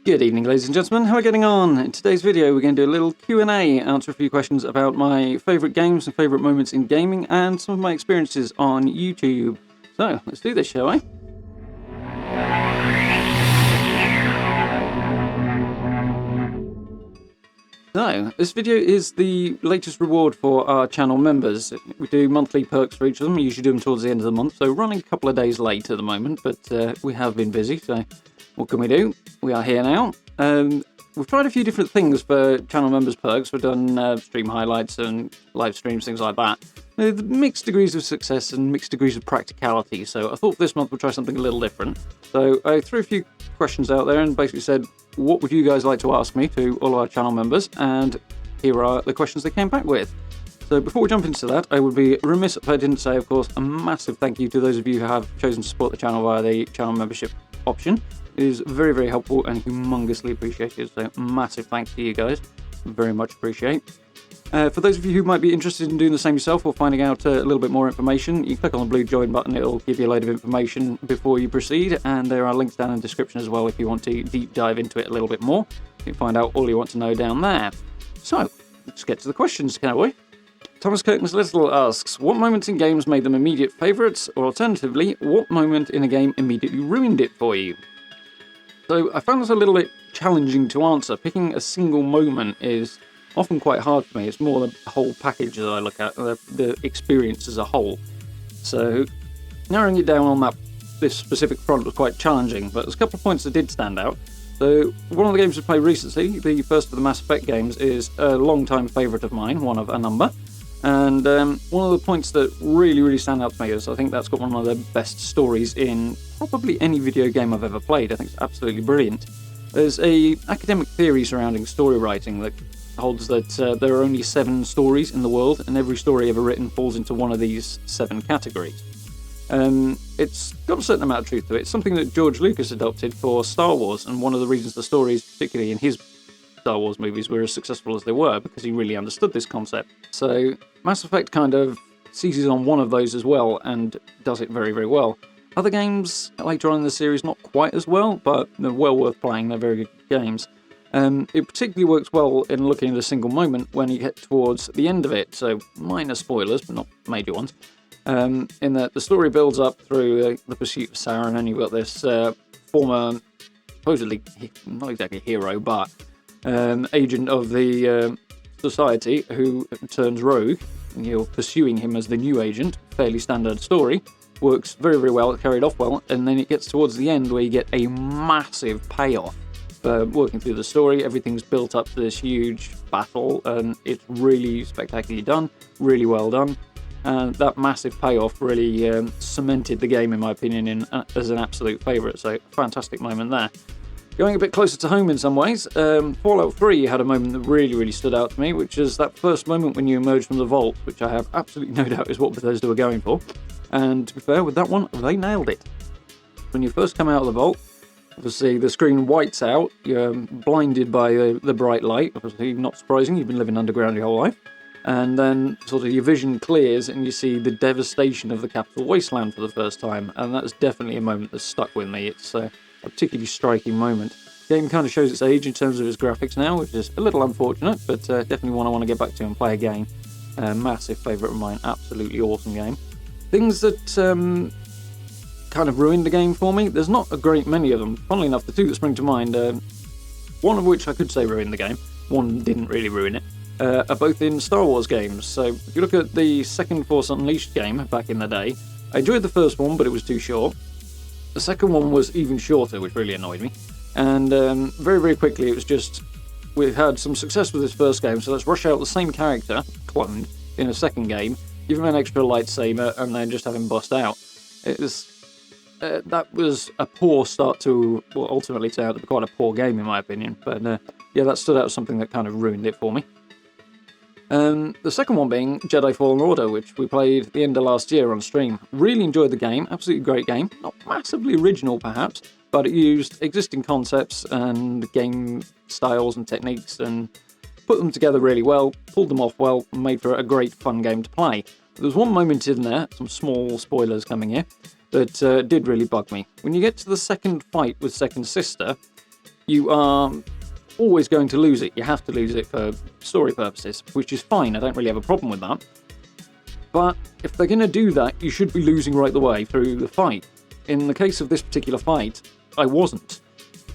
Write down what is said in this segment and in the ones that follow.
Good evening, ladies and gentlemen. How are we getting on? In today's video, we're going to do a little Q&A, answer a few questions about my favourite games and favourite moments in gaming, and some of my experiences on YouTube. So, let's do this, shall we? So, this video is the latest reward for our channel members. We do monthly perks for each of them. We usually do them towards the end of the month, so running a couple of days late at the moment, but we have been busy, so what can we do? We are here now. We've tried a few different things for channel members perks. We've done stream highlights and live streams, things like that. With mixed degrees of success and mixed degrees of practicality, so I thought this month we'll try something a little different. So I threw a few questions out there and basically said, what would you guys like to ask me to all our channel members? And here are the questions they came back with. So before we jump into that, I would be remiss if I didn't say, of course, a massive thank you to those of you who have chosen to support the channel via the channel membership option. It is very, very helpful and humongously appreciated, so massive thanks to you guys. Very much appreciate. For those of you who might be interested in doing the same yourself or finding out a little bit more information, you click on the blue join button. It'll give you a load of information before you proceed, and there are links down in the description as well if you want to deep dive into it a little bit more. You can find out all you want to know down there. So, let's get to the questions, can we? Thomas Kirkman's Little asks, what moments in games made them immediate favourites, or alternatively, what moment in a game immediately ruined it for you? So I found this a little bit challenging to answer. Picking a single moment is often quite hard for me. It's more the whole package that I look at, the experience as a whole. So narrowing it down on this specific front was quite challenging, but there's a couple of points that did stand out. So one of the games we played recently, the first of the Mass Effect games, is a long-time favourite of mine, one of a number. And one of the points that really stand out to me is I think that's got one of the best stories in probably any video game I've ever played. I think it's absolutely brilliant. There's an academic theory surrounding story writing that holds that there are only 7 stories in the world, and every story ever written falls into one of these 7 categories. It's got a certain amount of truth to it. It's something that George Lucas adopted for Star Wars, and one of the reasons the stories, particularly in his Star Wars movies, were as successful as they were because he really understood this concept. So Mass Effect kind of seizes on one of those as well and does it very well. Other games later on in the series not quite as well, but they're well worth playing. They're very good games. It particularly works well in looking at a single moment when you get towards the end of it, so minor spoilers but not major ones, in that the story builds up through the pursuit of Saren, and you've got this former, supposedly not exactly hero, but agent of the society who turns rogue, and you're pursuing him as the new agent. Fairly standard story, works very well, carried off well, and then it gets towards the end where you get a massive payoff for working through the story. Everything's built up to this huge battle, and it's really spectacularly done, really well done, and that massive payoff really cemented the game, in my opinion, as an absolute favourite. So fantastic moment there. Going a bit closer to home in some ways, Fallout 3 had a moment that really stood out to me, which is that first moment when you emerge from the vault, which I have absolutely no doubt is what Bethesda were going for. And to be fair, with that one, they nailed it. When you first come out of the vault, obviously the screen whites out, you're blinded by the bright light, obviously not surprising, you've been living underground your whole life. And then sort of your vision clears and you see the devastation of the capital wasteland for the first time, and that's definitely a moment that stuck with me. It's a particularly striking moment. The game kind of shows its age in terms of its graphics now, which is a little unfortunate, but definitely one I want to get back to and play again. Massive favourite of mine, absolutely awesome game. Things that kind of ruined the game for me, there's not a great many of them. Funnily enough, the 2 that spring to mind, one of which I could say ruined the game, one didn't really ruin it, are both in Star Wars games. So if you look at the second Force Unleashed game back in the day, I enjoyed the first one, but it was too short. The second one was even shorter, which really annoyed me. And very quickly, it was just, we've had some success with this first game, so let's rush out the same character, cloned, in a second game, give him an extra lightsaber, and then just have him bust out. It was, that was a poor start to what ultimately turned out to be quite a poor game, in my opinion. But yeah, that stood out as something that kind of ruined it for me. The second one being Jedi Fallen Order, which we played at the end of last year on stream. Really enjoyed the game, absolutely great game. Not massively original perhaps, but it used existing concepts and game styles and techniques and put them together really well, pulled them off well, and made for a great fun game to play. There was one moment in there, some small spoilers coming here, that did really bug me. When you get to the second fight with Second Sister, you are always going to lose it. You have to lose it for story purposes, which is fine. I don't really have a problem with that. But if they're going to do that, you should be losing right the way through the fight. In the case of this particular fight, I wasn't.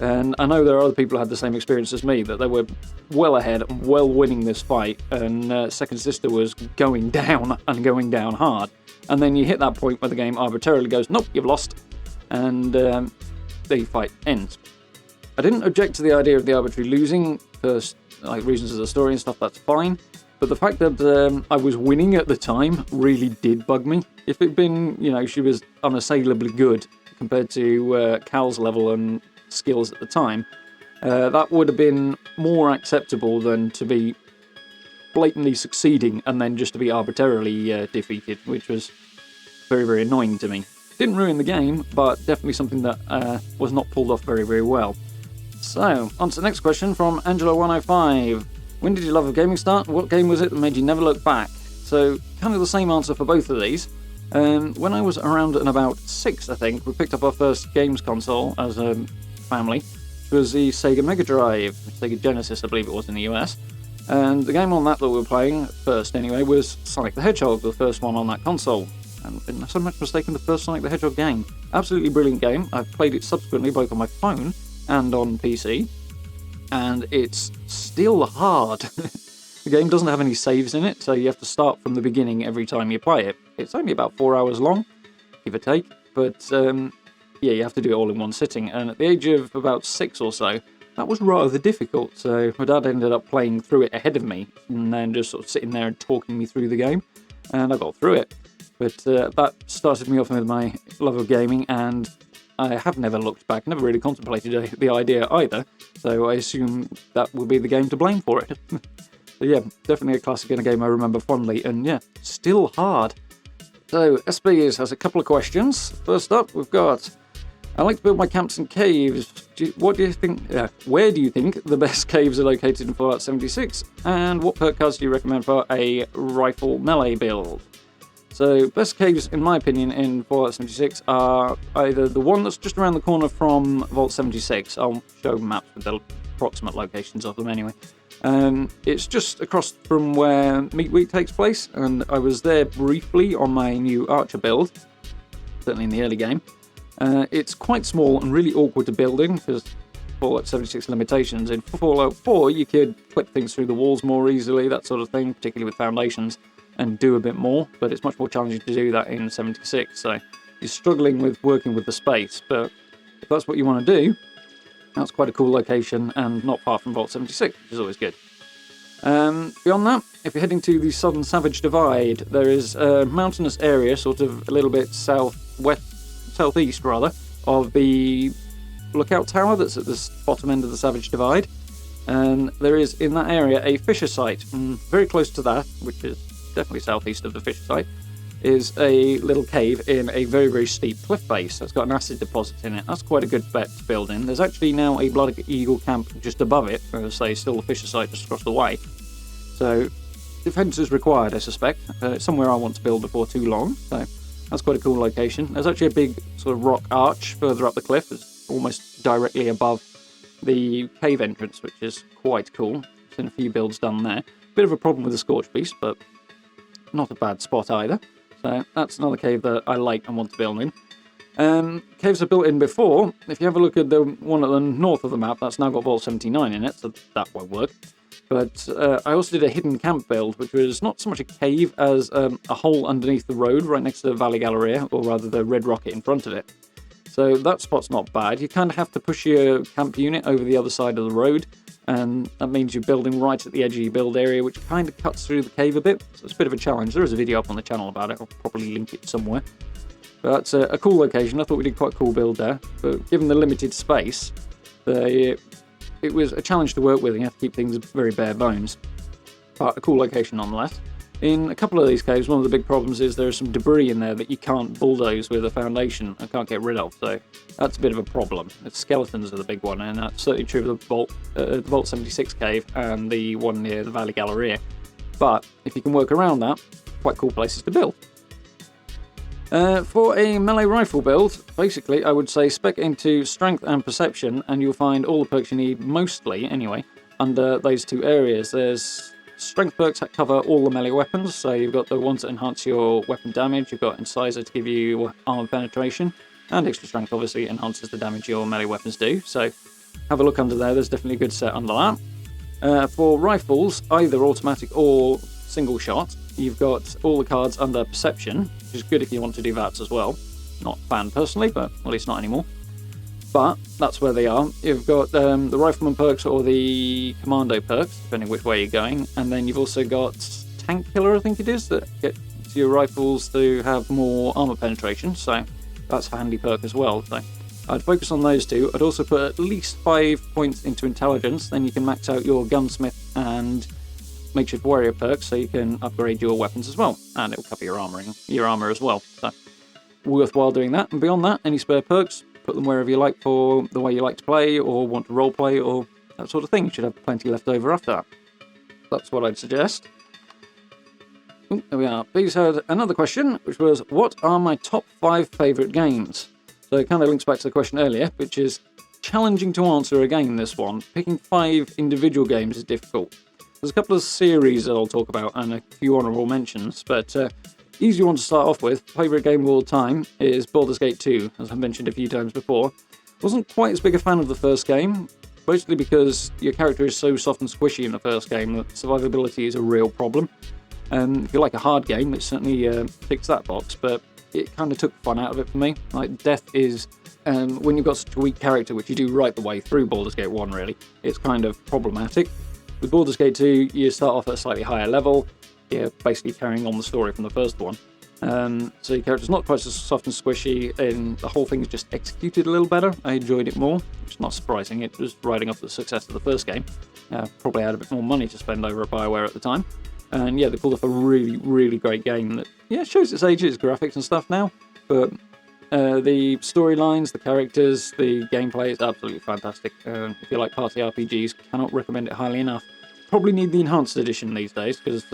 And I know there are other people who had the same experience as me, that they were well ahead and well winning this fight, and Second Sister was going down and going down hard. And then you hit that point where the game arbitrarily goes, nope, you've lost, and the fight ends. I didn't object to the idea of the arbitrary losing for reasons of the story and stuff, that's fine. But the fact that I was winning at the time really did bug me. If it'd been, she was unassailably good compared to Cal's level and skills at the time, that would have been more acceptable than to be blatantly succeeding and then just to be arbitrarily defeated, which was very, very annoying to me. Didn't ruin the game, but definitely something that was not pulled off very, very well. So, on to the next question from Angelo105. When did your love of gaming start? What game was it that made you never look back? So, kind of the same answer for both of these. When I was around and about 6, I think, we picked up our first games console as a family. It was the Sega Mega Drive, Sega Genesis, I believe it was in the US. And the game on that we were playing, first anyway, was Sonic the Hedgehog, the first one on that console. And unless I'm not mistaken, the first Sonic the Hedgehog game. Absolutely brilliant game. I've played it subsequently both on my phone and on PC. And it's still hard. The game doesn't have any saves in it, so you have to start from the beginning every time you play it. It's only about 4 hours long, give or take, but yeah, you have to do it all in one sitting. And at the age of about 6 or so, that was rather difficult. So my dad ended up playing through it ahead of me, and then just sort of sitting there and talking me through the game, and I got through it. But that started me off with my love of gaming, and I have never looked back, never really contemplated the idea either, so I assume that will be the game to blame for it. So yeah, definitely a classic and a game I remember fondly, and yeah, still hard. So, SBs has a couple of questions. First up, we've got, I like to build my camps and caves. Where do you think the best caves are located in Fallout 76? And what perk cards do you recommend for a rifle melee build? So, best caves, in my opinion, in Fallout 76 are either the one that's just around the corner from Vault 76. I'll show maps with the approximate locations of them anyway. It's just across from where Meat Week takes place, and I was there briefly on my new Archer build, certainly in the early game. It's quite small and really awkward to build in, because Fallout 76 limitations. In Fallout 4, you could clip things through the walls more easily, that sort of thing, particularly with foundations, and do a bit more, but it's much more challenging to do that in 76, so you're struggling with working with the space, but if that's what you want to do, that's quite a cool location and not far from Vault 76, which is always good. Beyond that, if you're heading to the Southern Savage Divide, there is a mountainous area, sort of a little bit southeast of the lookout tower that's at the bottom end of the Savage Divide, and there is in that area a fissure site, and very close to that, which is definitely southeast of the fissure site, is a little cave in a very, very steep cliff face that's got an acid deposit in it. That's quite a good bet to build in. There's actually now a Blood Eagle camp just above it, or say still the fissure site just across the way. So defense is required, I suspect. It's somewhere I want to build before too long, so that's quite a cool location. There's actually a big sort of rock arch further up the cliff. It's almost directly above the cave entrance, which is quite cool. I've seen a few builds done there. Bit of a problem with the Scorch Beast, but not a bad spot either. So that's another cave that I like and want to build in. Caves I've built in before. If you have a look at the one at the north of the map, that's now got Vault 79 in it, so that won't work. But I also did a hidden camp build, which was not so much a cave as a hole underneath the road right next to the Valley Galleria, or rather the red rocket in front of it. So that spot's not bad. You kind of have to push your camp unit over the other side of the road, and that means you're building right at the edge of your build area, which kind of cuts through the cave a bit, so it's a bit of a challenge. There is a video up on the channel about it. I'll probably link it somewhere. But that's a cool location. I thought we did quite a cool build there, but given the limited space, it was a challenge to work with, and you have to keep things very bare bones. But a cool location nonetheless. In a couple of these caves, one of the big problems is there's some debris in there that you can't bulldoze with a foundation and can't get rid of, so that's a bit of a problem. Skeletons are the big one, and that's certainly true of the Vault 76 cave and the one near the Valley Galleria. But if you can work around that, quite cool places to build. For a melee rifle build, basically I would say spec into strength and perception, and you'll find all the perks you need, mostly anyway, under those two areas. There's strength perks that cover all the melee weapons, so you've got the ones that enhance your weapon damage, you've got Incisor to give you armor penetration, and extra strength obviously enhances the damage your melee weapons do, so have a look under there, there's definitely a good set under that. For rifles, either automatic or single shot, you've got all the cards under perception, which is good if you want to do VATS as well. Not a fan personally, but at least not anymore. But that's where they are. You've got the rifleman perks or the commando perks, depending which way you're going. And then you've also got tank killer, I think it is, that gets your rifles to have more armor penetration. So that's a handy perk as well. So I'd focus on those two. I'd also put at least 5 points into intelligence. Then you can max out your gunsmith and makeshift warrior perks, so you can upgrade your weapons as well. And it'll cover your armor as well. So worthwhile doing that. And beyond that, any spare perks, put them wherever you like for the way you like to play or want to roleplay or that sort of thing. You should have plenty left over after that. That's what I'd suggest. Ooh, there we are. Please had another question, which was, what are my top 5 favourite games? So it kind of links back to the question earlier, which is challenging to answer again, this one. Picking 5 individual games is difficult. There's a couple of series that I'll talk about and a few honourable mentions, but easy one to start off with. Favourite game of all time is Baldur's Gate 2, as I've mentioned a few times before. Wasn't quite as big a fan of the first game, mostly because your character is so soft and squishy in the first game that survivability is a real problem. If you like a hard game, it certainly ticks that box, but it kind of took fun out of it for me. Like, death is, when you've got such a weak character, which you do right the way through Baldur's Gate 1 really, it's kind of problematic. With Baldur's Gate 2, you start off at a slightly higher level, you're basically carrying on the story from the first one. So your character's not quite so soft and squishy, and the whole thing is just executed a little better. I enjoyed it more, which is not surprising. It was riding off the success of the first game. Probably had a bit more money to spend over at BioWare at the time. And yeah, they pulled off a really, really great game that, yeah, shows its age, its graphics and stuff now, but the storylines, the characters, the gameplay is absolutely fantastic. If you like party RPGs, cannot recommend it highly enough. Probably need the enhanced edition these days, because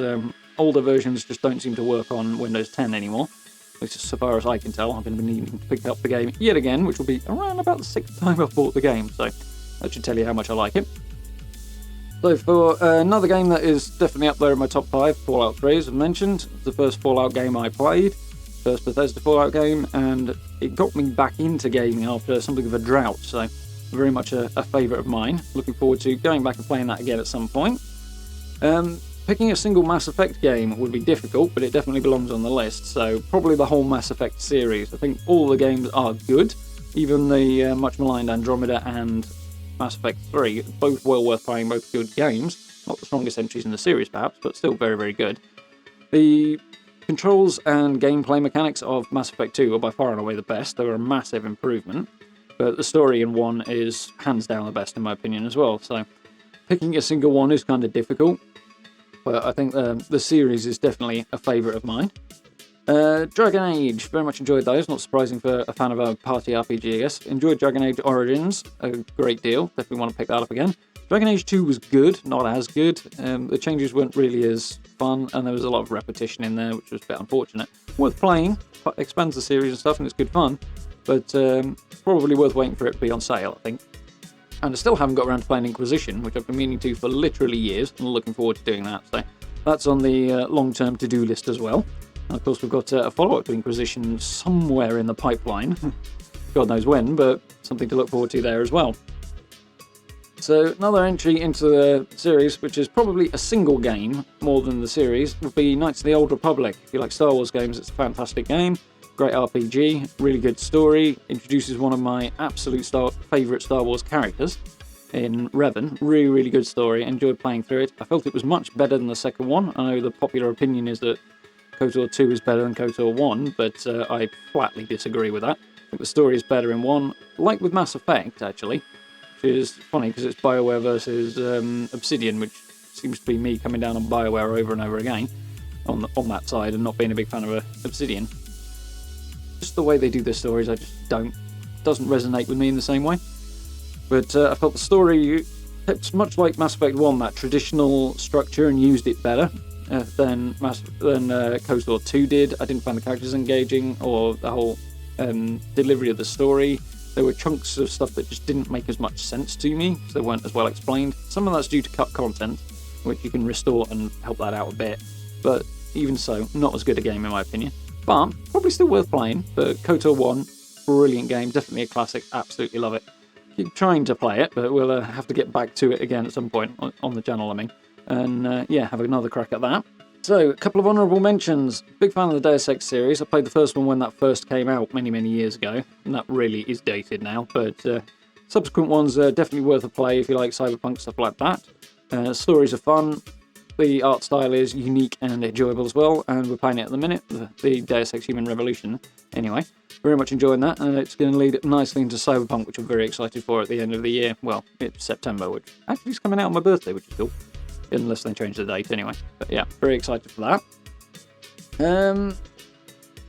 older versions just don't seem to work on Windows 10 anymore. At least so far as I can tell. I've been needing to pick up the game yet again, which will be around about the 6th time I've bought the game, so that should tell you how much I like it. So for another game that is definitely up there in my top 5, Fallout 3, as I've mentioned. It's the first Fallout game I played, first Bethesda Fallout game, and it got me back into gaming after something of a drought, so very much a favourite of mine. Looking forward to going back and playing that again at some point. Picking a single Mass Effect game would be difficult, but it definitely belongs on the list, so probably the whole Mass Effect series. I think all the games are good, even the much maligned Andromeda and Mass Effect 3, both well worth playing, both good games. Not the strongest entries in the series perhaps, but still very, very good. The controls and gameplay mechanics of Mass Effect 2 are by far and away the best. They were a massive improvement, but the story in 1 is hands down the best in my opinion as well, so picking a single one is kind of difficult, but I think the series is definitely a favourite of mine. Dragon Age, very much enjoyed those, not surprising for a fan of a party RPG, I guess. Enjoyed Dragon Age Origins a great deal, definitely want to pick that up again. Dragon Age 2 was good, not as good. The changes weren't really as fun, and there was a lot of repetition in there, which was a bit unfortunate. Worth playing, expands the series and stuff, and it's good fun, but probably worth waiting for it to be on sale, I think. And I still haven't got around to playing Inquisition, which I've been meaning to for literally years, and looking forward to doing that, so that's on the long-term to-do list as well. And of course, we've got a follow-up to Inquisition somewhere in the pipeline. God knows when, but something to look forward to there as well. So another entry into the series, which is probably a single game more than the series, would be Knights of the Old Republic. If you like Star Wars games, it's a fantastic game. Great RPG, really good story, introduces one of my absolute favourite Star Wars characters in Revan. Really, really good story, enjoyed playing through it. I felt it was much better than the second one. I know the popular opinion is that KOTOR 2 is better than KOTOR 1, but I flatly disagree with that. I think the story is better in 1, like with Mass Effect, actually, which is funny because it's BioWare versus Obsidian, which seems to be me coming down on BioWare over and over again on that side and not being a big fan of Obsidian. Just the way they do their stories, I just doesn't resonate with me in the same way. But I felt the story kept much like Mass Effect 1, that traditional structure, and used it better. than KOTOR 2 did. I didn't find the characters engaging or the whole delivery of the story. There were chunks of stuff that just didn't make as much sense to me, so they weren't as well explained. Some of that's due to cut content, which you can restore and help that out a bit, but even so, not as good a game in my opinion. But probably still worth playing. But KOTOR 1, brilliant game, definitely a classic, absolutely love it. Keep trying to play it, but we'll have to get back to it again at some point on the channel, I mean. And yeah, have another crack at that. So, a couple of honourable mentions. Big fan of the Deus Ex series. I played the first one when that first came out many, many years ago, and that really is dated now, but subsequent ones are definitely worth a play if you like cyberpunk, stuff like that. Stories are fun, the art style is unique and enjoyable as well, and we're playing it at the minute, the Deus Ex Human Revolution. Anyway, very much enjoying that, and it's going to lead nicely into Cyberpunk, which I'm very excited for at the end of the year. Well, it's September, which actually is coming out on my birthday, which is cool. Unless they change the date anyway. But yeah, very excited for that.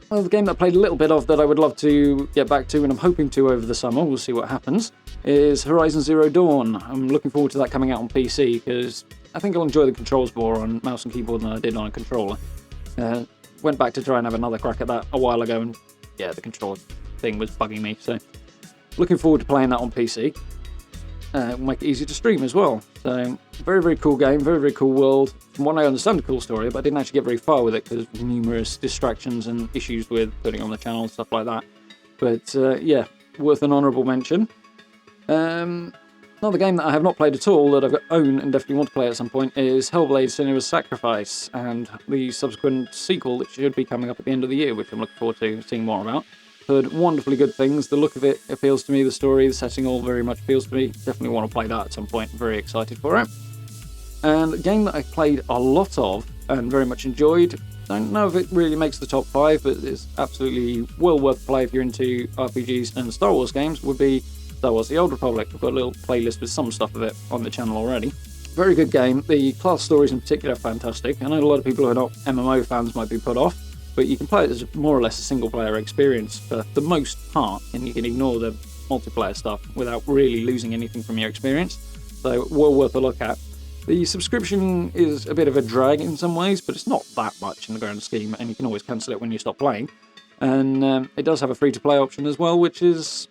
Well, the game that I played a little bit of that I would love to get back to, and I'm hoping to over the summer, we'll see what happens, is Horizon Zero Dawn. I'm looking forward to that coming out on PC, because I think I'll enjoy the controls more on mouse and keyboard than I did on a controller. Went back to try and have another crack at that a while ago, and yeah, the controller thing was bugging me, so looking forward to playing that on PC. Make it easy to stream as well. So, very, very cool game, very, very cool world. From what I understand, a cool story, but I didn't actually get very far with it because of numerous distractions and issues with putting it on the channel and stuff like that. But yeah, worth an honourable mention. Another game that I have not played at all that I've owned and definitely want to play at some point is Hellblade: Senua's Sacrifice, and the subsequent sequel that should be coming up at the end of the year, which I'm looking forward to seeing more about. Heard wonderfully good things. The look of it appeals to me. The story, the setting all very much appeals to me. Definitely want to play that at some point. Very excited for it. And a game that I played a lot of and very much enjoyed. Don't know if it really makes the top 5, but it's absolutely well worth play if you're into RPGs and Star Wars games, would be Star Wars: The Old Republic. I've got a little playlist with some stuff of it on the channel already. Very good game. The class stories in particular are fantastic. I know a lot of people who are not MMO fans might be put off, but you can play it as more or less a single-player experience for the most part, and you can ignore the multiplayer stuff without really losing anything from your experience. So, well worth a look at. The subscription is a bit of a drag in some ways, but it's not that much in the grand scheme, and you can always cancel it when you stop playing. And it does have a free-to-play option as well, which is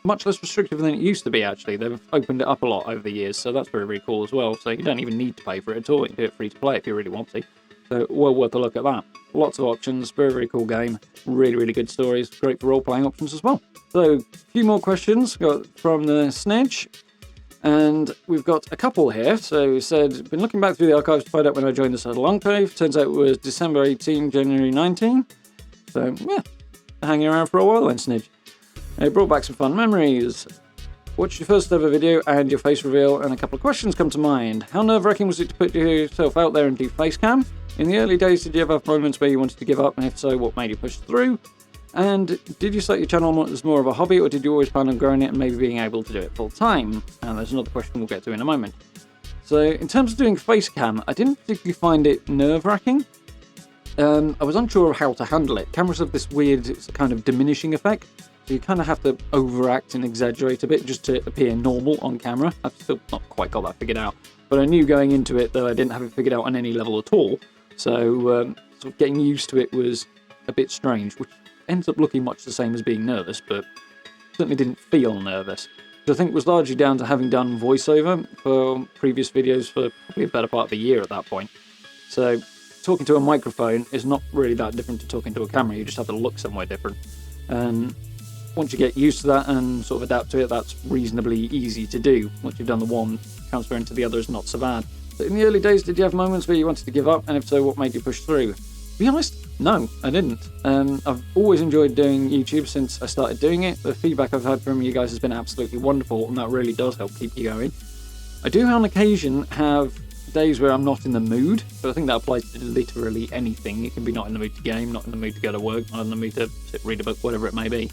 much less restrictive than it used to be, actually. They've opened it up a lot over the years, so that's very, very cool as well. So you don't even need to pay for it at all. You can do it free-to-play if you really want to. So, well worth a look at that. Lots of options, very, very cool game. Really, really good stories. Great for role-playing options as well. So, a few more questions got from the Snedge. And we've got a couple here. So, he said, been looking back through the archives to find out when I joined the Saddle Enclave. Turns out it was December 18, January 19. So, yeah, hanging around for a while then, Snedge. It brought back some fun memories. What's your first ever video and your face reveal? And a couple of questions come to mind. How nerve-wracking was it to put yourself out there and do face cam? In the early days, did you ever have moments where you wanted to give up, and if so, what made you push through? And did you start your channel as more of a hobby, or did you always plan on growing it and maybe being able to do it full time? And there's another question we'll get to in a moment. So, in terms of doing face cam, I didn't particularly find it nerve-wracking. I was unsure of how to handle it. Cameras have this weird kind of diminishing effect, so you kind of have to overact and exaggerate a bit just to appear normal on camera. I've still not quite got that figured out, but I knew going into it that I didn't have it figured out on any level at all. So, sort of getting used to it was a bit strange, which ends up looking much the same as being nervous, but certainly didn't feel nervous. Which I think was largely down to having done voiceover for previous videos for probably a better part of a year at that point. So, talking to a microphone is not really that different to talking to a camera, you just have to look somewhere different. And once you get used to that and sort of adapt to it, that's reasonably easy to do. Once you've done the one, transferring to the other is not so bad. In the early days, did you have moments where you wanted to give up, and if so, what made you push through? To be honest, no, I didn't. I've always enjoyed doing YouTube since I started doing it. The feedback I've had from you guys has been absolutely wonderful, and that really does help keep you going. I do, on occasion, have days where I'm not in the mood, but I think that applies to literally anything. You can be not in the mood to game, not in the mood to go to work, not in the mood to sit, read a book, whatever it may be,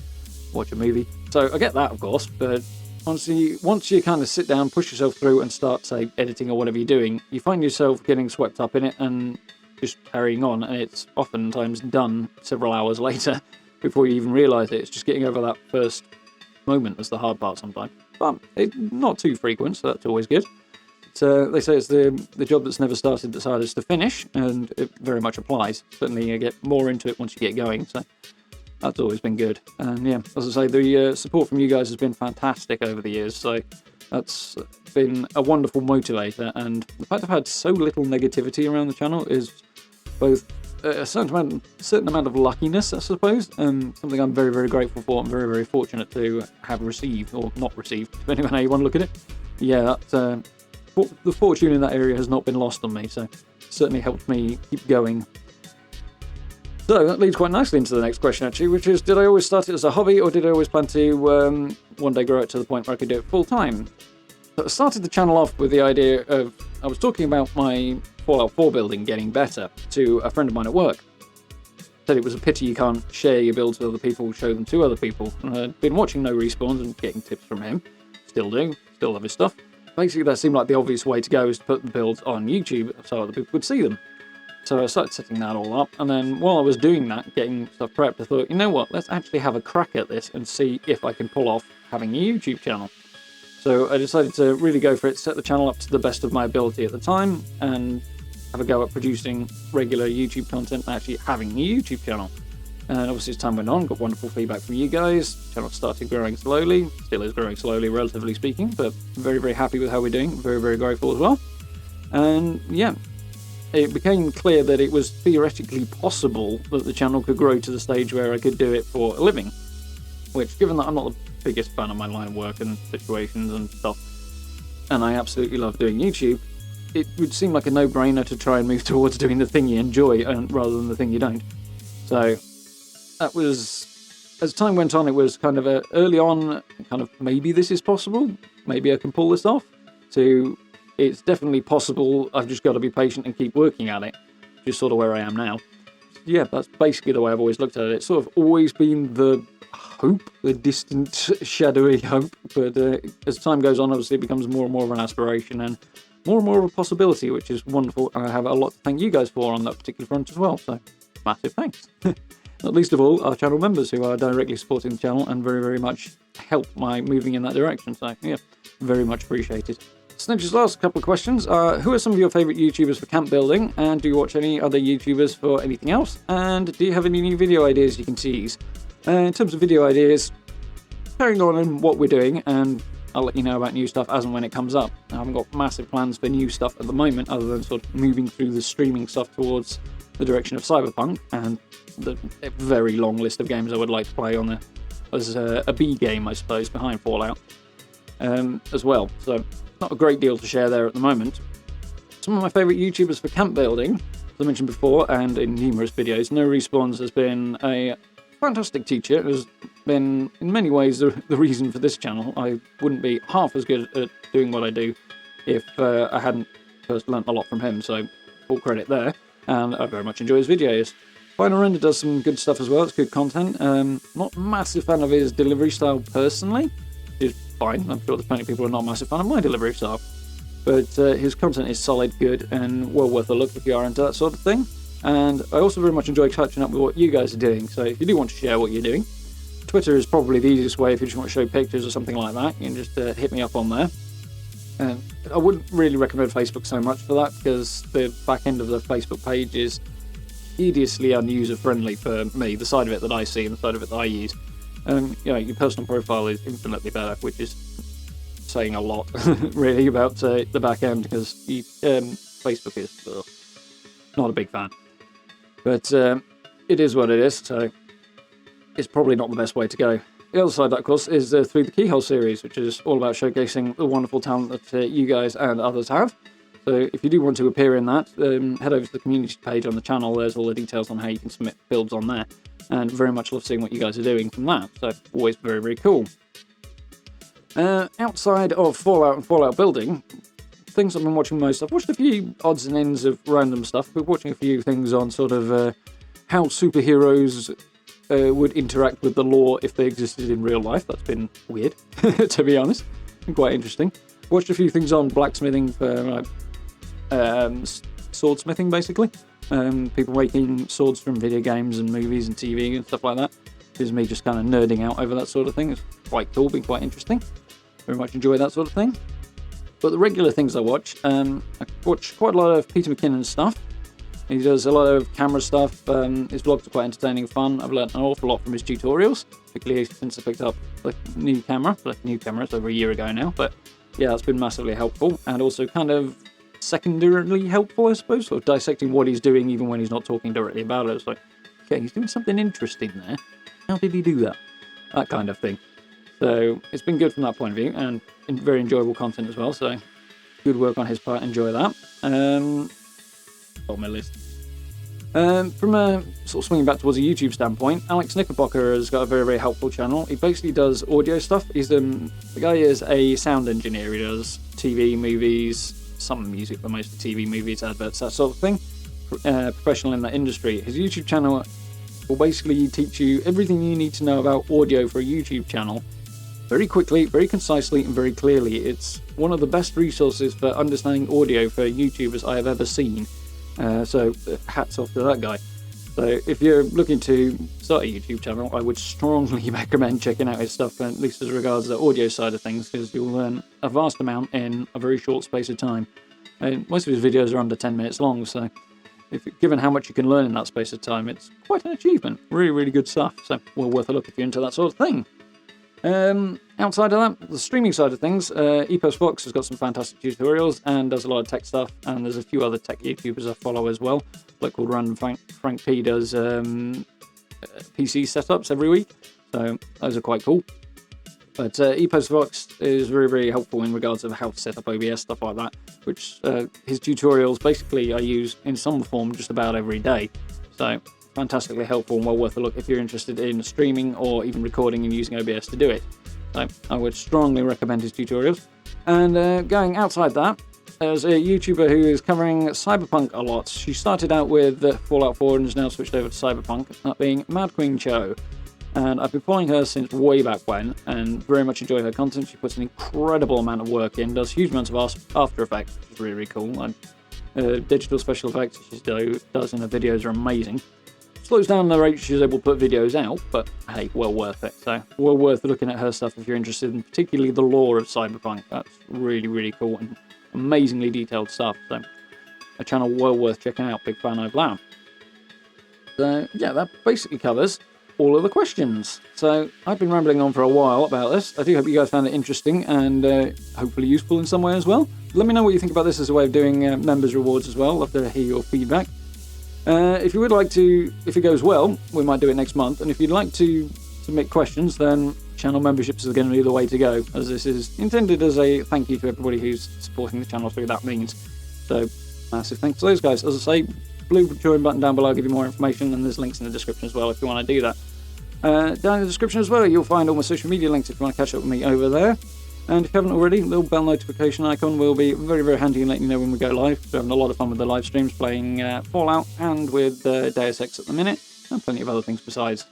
watch a movie. So I get that, of course, but honestly, once you kind of sit down, push yourself through and start, say, editing or whatever you're doing, you find yourself getting swept up in it and just carrying on, and it's oftentimes done several hours later before you even realise it. It's just getting over that first moment that's the hard part sometimes. But it's not too frequent, so that's always good. they say it's the job that's never started that's hardest to finish, and it very much applies. Certainly you get more into it once you get going, so that's always been good. And yeah, as I say, the support from you guys has been fantastic over the years, so that's been a wonderful motivator. And the fact I've had so little negativity around the channel is both a certain amount of luckiness, I suppose, and something I'm very, very grateful for. I'm very, very fortunate to have received, or not received, depending on how you want to look at it. Yeah, that the fortune in that area has not been lost on me, so it certainly helped me keep going. So that leads quite nicely into the next question, actually, which is, did I always start it as a hobby, or did I always plan to one day grow it to the point where I could do it full time? So I started the channel off with the idea of, I was talking about my Fallout 4 building getting better to a friend of mine at work. Said it was a pity you can't share your builds with other people, show them to other people. And I'd been watching No Respawns and getting tips from him. Still do, still love his stuff. Basically, that seemed like the obvious way to go, is to put the builds on YouTube so other people could see them. So I started setting that all up, and then while I was doing that, getting stuff prepped, I thought, you know what, let's actually have a crack at this and see if I can pull off having a YouTube channel. So I decided to really go for it, set the channel up to the best of my ability at the time, and have a go at producing regular YouTube content and actually having a YouTube channel. And obviously as time went on, got wonderful feedback from you guys. The channel started growing slowly, still is growing slowly, relatively speaking, but very, very happy with how we're doing, very, very grateful as well. And yeah, it became clear that it was theoretically possible that the channel could grow to the stage where I could do it for a living. Which, given that I'm not the biggest fan of my line of work and situations and stuff, and I absolutely love doing YouTube, it would seem like a no-brainer to try and move towards doing the thing you enjoy rather than the thing you don't. So that was, as time went on, it was kind of early on, kind of maybe this is possible, maybe I can pull this off, to it's definitely possible, I've just got to be patient and keep working at it, which is sort of where I am now. Yeah, that's basically the way I've always looked at it. It's sort of always been the hope, the distant, shadowy hope, but as time goes on, obviously it becomes more and more of an aspiration and more of a possibility, which is wonderful. I have a lot to thank you guys for on that particular front as well, so massive thanks. Not least of all, our channel members who are directly supporting the channel and very, very much help my moving in that direction, so yeah, very much appreciated. So just last couple of questions. Who are some of your favourite YouTubers for camp building, and do you watch any other YouTubers for anything else? And do you have any new video ideas you can tease? In terms of video ideas, carrying on in what we're doing, and I'll let you know about new stuff as and when it comes up. I haven't got massive plans for new stuff at the moment, other than sort of moving through the streaming stuff towards the direction of Cyberpunk, and the very long list of games I would like to play on as a B game, I suppose, behind Fallout as well. So not a great deal to share there at the moment. Some of my favourite YouTubers for camp building, as I mentioned before, and in numerous videos, No Respawns has been a fantastic teacher. It has been, in many ways, the reason for this channel. I wouldn't be half as good at doing what I do if I hadn't first learnt a lot from him, so full credit there. And I very much enjoy his videos. Final Render does some good stuff as well, it's good content. Not a massive fan of his delivery style personally, which is fine. I'm sure there's plenty of people who are not a massive fan of my delivery style. But his content is solid, good, and well worth a look if you are into that sort of thing. And I also very much enjoy catching up with what you guys are doing, so if you do want to share what you're doing, Twitter is probably the easiest way if you just want to show pictures or something like that. You can just hit me up on there. I wouldn't really recommend Facebook so much for that, because the back end of the Facebook page is hideously user-friendly for me, the side of it that I see and the side of it that I use. Your personal profile is infinitely better, which is saying a lot, really, about the back end, because Facebook is not a big fan. But it is what it is, so it's probably not the best way to go. The other side of that, of course, is through the Keyhole series, which is all about showcasing the wonderful talent that you guys and others have. So if you do want to appear in that, head over to the community page on the channel. There's all the details on how you can submit builds on there. And very much love seeing what you guys are doing from that. So always very, very cool. Outside of Fallout and Fallout building, things I've been watching most, I've watched a few odds and ends of random stuff. I've been watching a few things on sort of how superheroes would interact with the lore if they existed in real life. That's been weird, to be honest. Been quite interesting. Watched a few things on blacksmithing for swordsmithing, basically. People making swords from video games and movies and TV and stuff like that. This is me just kind of nerding out over that sort of thing. It's quite cool, been quite interesting. Very much enjoy that sort of thing. But the regular things I watch quite a lot of Peter McKinnon's stuff. He does a lot of camera stuff. His vlogs are quite entertaining and fun. I've learned an awful lot from his tutorials, particularly since I picked up a new camera. It's over a year ago now, but yeah, that's been massively helpful, and also kind of secondarily helpful, I suppose, sort of dissecting what he's doing even when he's not talking directly about it. It's like, okay, he's doing something interesting there. How did he do that? That kind of thing. So it's been good from that point of view, and very enjoyable content as well, so good work on his part, enjoy that. On my list. From a sort of swinging back towards a YouTube standpoint, Alex Knickerbocker has got a very, very helpful channel. He basically does audio stuff. He's the guy is a sound engineer. He does TV, movies, some music, but mostly TV, movies, adverts, that sort of thing. Professional in that industry. His YouTube channel will basically teach you everything you need to know about audio for a YouTube channel very quickly, very concisely, and very clearly. It's one of the best resources for understanding audio for YouTubers I have ever seen. So hats off to that guy. So if you're looking to start a YouTube channel, I would strongly recommend checking out his stuff, at least as regards the audio side of things, because you'll learn a vast amount in a very short space of time. Most of his videos are under 10 minutes long, so given how much you can learn in that space of time, it's quite an achievement. Really, really good stuff. So well worth a look if you're into that sort of thing. Outside of that, the streaming side of things, Epos Fox has got some fantastic tutorials and does a lot of tech stuff, and there's a few other tech YouTubers I follow as well. Like called Random Frank P does PC setups every week, so those are quite cool. But Epos Fox is very, very helpful in regards of how to set up OBS, stuff like that, which his tutorials basically I use in some form just about every day. So fantastically helpful and well worth a look if you're interested in streaming or even recording and using OBS to do it. So I would strongly recommend his tutorials. And going outside that, there's a YouTuber who is covering Cyberpunk a lot. She started out with Fallout 4 and has now switched over to Cyberpunk, that being Mad Queen Cho. And I've been following her since way back when, and very much enjoy her content. She puts an incredible amount of work in, does huge amounts of After Effects, which is really, really cool. And digital special effects she does in her videos are amazing. Slows down the rate she's able to put videos out, but hey, well worth it. So well worth looking at her stuff if you're interested in particularly the lore of Cyberpunk. That's really, really cool and amazingly detailed stuff. So a channel well worth checking out. Big fan of that. So yeah, that basically covers all of the questions. So I've been rambling on for a while about this. I do hope you guys found it interesting and hopefully useful in some way as well. Let me know what you think about this as a way of doing members rewards as well. Love to hear your feedback. If you would like to, if it goes well, we might do it next month. And if you'd like to submit questions, then channel memberships are going to be the way to go, as this is intended as a thank you to everybody who's supporting the channel through that means. So massive thanks to those guys. As I say, blue join button down below will give you more information, and there's links in the description as well if you want to do that. Down in the description as well, you'll find all my social media links if you want to catch up with me over there. And if you haven't already, the little bell notification icon will be very, very handy in letting you know when we go live. We're having a lot of fun with the live streams, playing Fallout and with Deus Ex at the minute, and plenty of other things besides.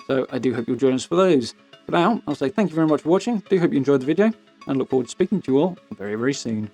So I do hope you'll join us for those. For now, I'll say thank you very much for watching. Do hope you enjoyed the video, and look forward to speaking to you all very, very soon.